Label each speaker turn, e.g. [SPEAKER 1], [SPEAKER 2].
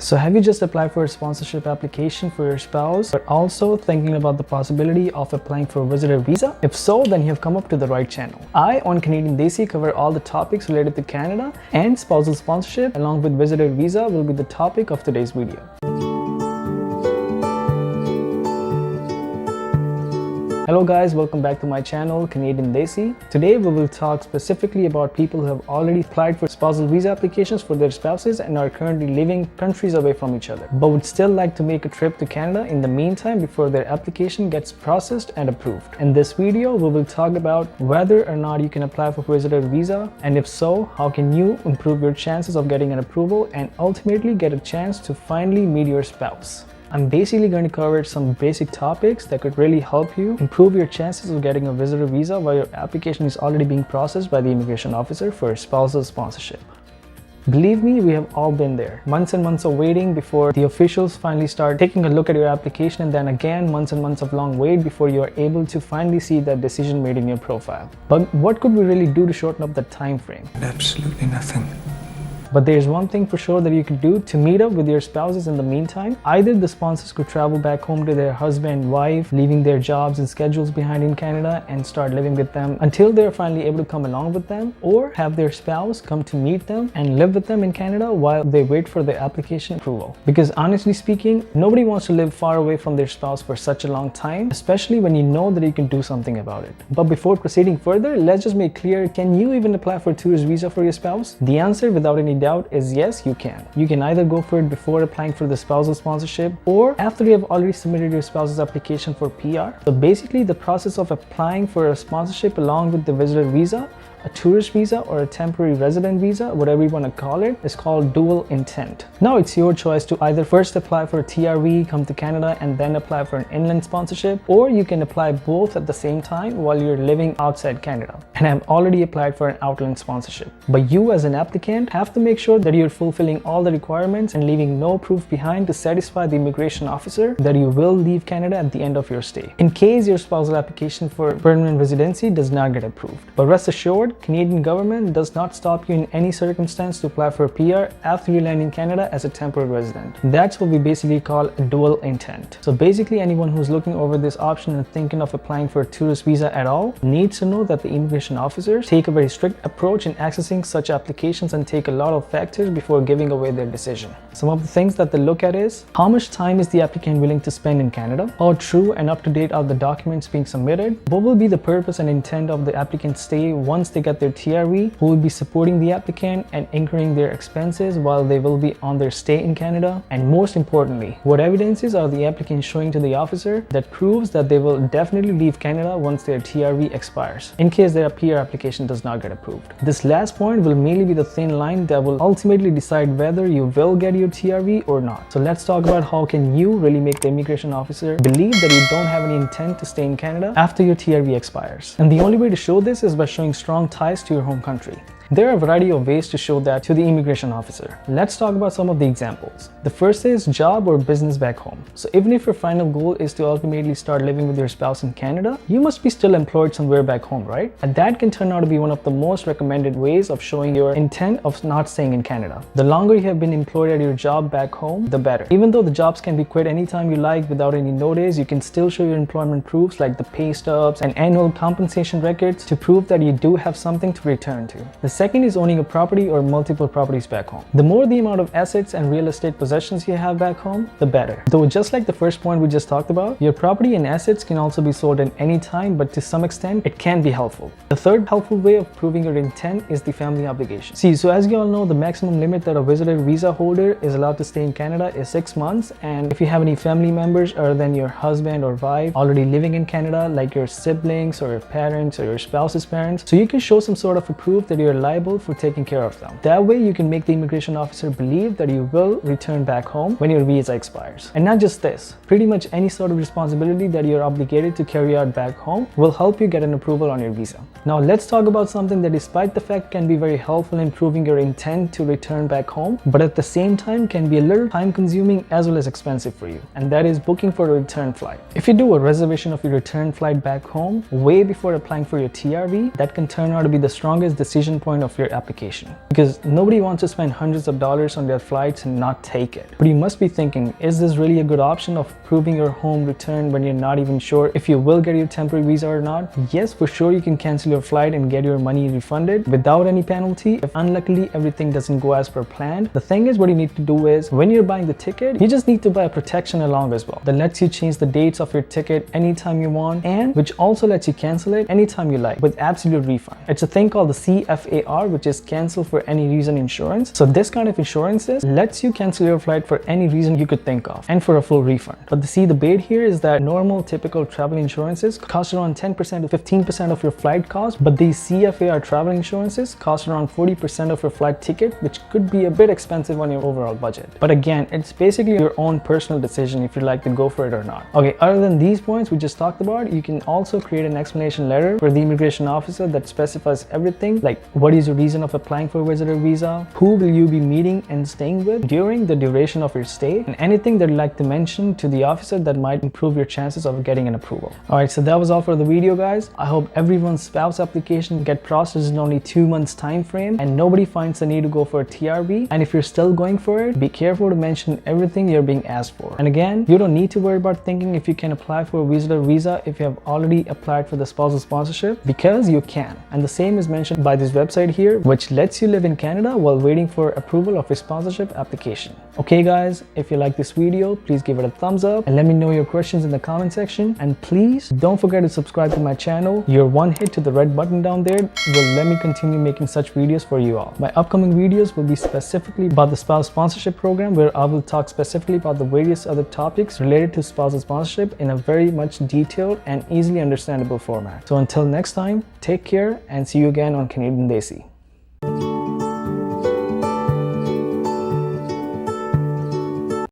[SPEAKER 1] So have you just applied for a sponsorship application for your spouse, but also thinking about the possibility of applying for a visitor visa? If so, then you have come up to the right channel. I, on Canadian Desi, cover all the topics related to Canada, and spousal sponsorship along with visitor visa will be the topic of today's video. Hello guys, welcome back to my channel Canadian Desi. Today we will talk specifically about people who have already applied for spousal visa applications for their spouses and are currently living countries away from each other, but would still like to make a trip to Canada in the meantime before their application gets processed and approved. In this video, we will talk about whether or not you can apply for visitor visa, and if so, how can you improve your chances of getting an approval and ultimately get a chance to finally meet your spouse. I'm basically going to cover some basic topics that could really help you improve your chances of getting a visitor visa while your application is already being processed by the immigration officer for spousal sponsorship. Believe me, we have all been there. Months and months of waiting before the officials finally start taking a look at your application, and then again months and months of long wait before you are able to finally see that decision made in your profile. But what could we really do to shorten up the time frame?
[SPEAKER 2] Absolutely nothing.
[SPEAKER 1] But there's one thing for sure that you could do to meet up with your spouses in the meantime. Either the sponsors could travel back home to their husband and wife, leaving their jobs and schedules behind in Canada and start living with them until they're finally able to come along with them, or have their spouse come to meet them and live with them in Canada while they wait for their application approval. Because honestly speaking, nobody wants to live far away from their spouse for such a long time, especially when you know that you can do something about it. But before proceeding further, let's just make clear, can you even apply for a tourist visa for your spouse? The answer, without any doubt, is yes, you can. You can either go for it before applying for the spousal sponsorship or after you have already submitted your spouse's application for PR. So basically, the process of applying for a sponsorship along with the visitor visa, a tourist visa, or a temporary resident visa, whatever you want to call it, is called dual intent. Now it's your choice to either first apply for a TRV, come to Canada, and then apply for an inland sponsorship, or you can apply both at the same time while you're living outside Canada and have already applied for an outland sponsorship. But you as an applicant have to make sure that you're fulfilling all the requirements and leaving no proof behind to satisfy the immigration officer that you will leave Canada at the end of your stay, in case your spousal application for permanent residency does not get approved. But rest assured, Canadian government does not stop you in any circumstance to apply for a PR after you land in Canada as a temporary resident. That's what we basically call a dual intent. So basically, anyone who's looking over this option and thinking of applying for a tourist visa at all needs to know that the immigration officers take a very strict approach in accessing such applications and take a lot of factors before giving away their decision. Some of the things that they look at is how much time is the applicant willing to spend in Canada, how true and up to date are the documents being submitted, what will be the purpose and intent of the applicant's stay once they get their TRV, who will be supporting the applicant and incurring their expenses while they will be on their stay in Canada, and most importantly, what evidences are the applicant showing to the officer that proves that they will definitely leave Canada once their TRV expires, in case their PR application does not get approved. This last point will mainly be the thin line that will ultimately decide whether you will get your TRV or not. So let's talk about how can you really make the immigration officer believe that you don't have any intent to stay in Canada after your TRV expires. And the only way to show this is by showing strong ties to your home country. There are a variety of ways to show that to the immigration officer. Let's talk about some of the examples. The first is job or business back home. So even if your final goal is to ultimately start living with your spouse in Canada, you must be still employed somewhere back home, right? And that can turn out to be one of the most recommended ways of showing your intent of not staying in Canada. The longer you have been employed at your job back home, the better. Even though the jobs can be quit anytime you like without any notice, you can still show your employment proofs like the pay stubs and annual compensation records to prove that you do have something to return to. The second is owning a property or multiple properties back home. The more the amount of assets and real estate possessions you have back home, the better. Though just like the first point we just talked about, your property and assets can also be sold at any time, but to some extent, it can be helpful. The third helpful way of proving your intent is the family obligation. See, so as you all know, the maximum limit that a visitor visa holder is allowed to stay in Canada is 6 months, and if you have any family members other than your husband or wife already living in Canada, like your siblings or your parents or your spouse's parents, so you can show some sort of a proof that you're liable for taking care of them. That way you can make the immigration officer believe that you will return back home when your visa expires. And not just this, pretty much any sort of responsibility that you're obligated to carry out back home will help you get an approval on your visa. Now let's talk about something that, despite the fact can be very helpful in proving your intent to return back home, but at the same time can be a little time consuming as well as expensive for you, and that is booking for a return flight. If you do a reservation of your return flight back home way before applying for your TRV, that can turn out to be the strongest decision point point of your application, because nobody wants to spend hundreds of dollars on their flights and not take it. But you must be thinking, is this really a good option of proving your home return when you're not even sure if you will get your temporary visa or not? Yes, for sure you can cancel your flight and get your money refunded without any penalty if unluckily everything doesn't go as per planned. The thing is, what you need to do is, when you're buying the ticket, you just need to buy a protection along as well that lets you change the dates of your ticket anytime you want, and which also lets you cancel it anytime you like with absolute refund. It's a thing called the CFAR, which is cancel for any reason insurance. So this kind of insurances lets you cancel your flight for any reason you could think of and for a full refund. But the bait here is that normal typical travel insurances cost around 10% to 15% of your flight cost, but these CFAR travel insurances cost around 40% of your flight ticket, which could be a bit expensive on your overall budget. But again, it's basically your own personal decision if you like to go for it or not. Okay, other than these points we just talked about, you can also create an explanation letter for the immigration officer that specifies everything, like what is your reason of applying for a visitor visa, who will you be meeting and staying with during the duration of your stay, and anything that you'd like to mention to the officer that might improve your chances of getting an approval. Alright, so that was all for the video, guys. I hope everyone's spouse application get processed in only 2 months time frame and nobody finds the need to go for a TRV. And if you're still going for it, be careful to mention everything you're being asked for. And again, you don't need to worry about thinking if you can apply for a visitor visa if you have already applied for the spousal sponsorship, because you can. And the same is mentioned by this website here, which lets you live in Canada while waiting for approval of your sponsorship application. Okay guys, if you like this video, please give it a thumbs up and let me know your questions in the comment section. And please don't forget to subscribe to my channel. Your one hit to the red button down there will let me continue making such videos for you all. My upcoming videos will be specifically about the spouse sponsorship program, where I will talk specifically about the various other topics related to spousal sponsorship in a very much detailed and easily understandable format. So until next time, take care and see you again on Canadian Desi.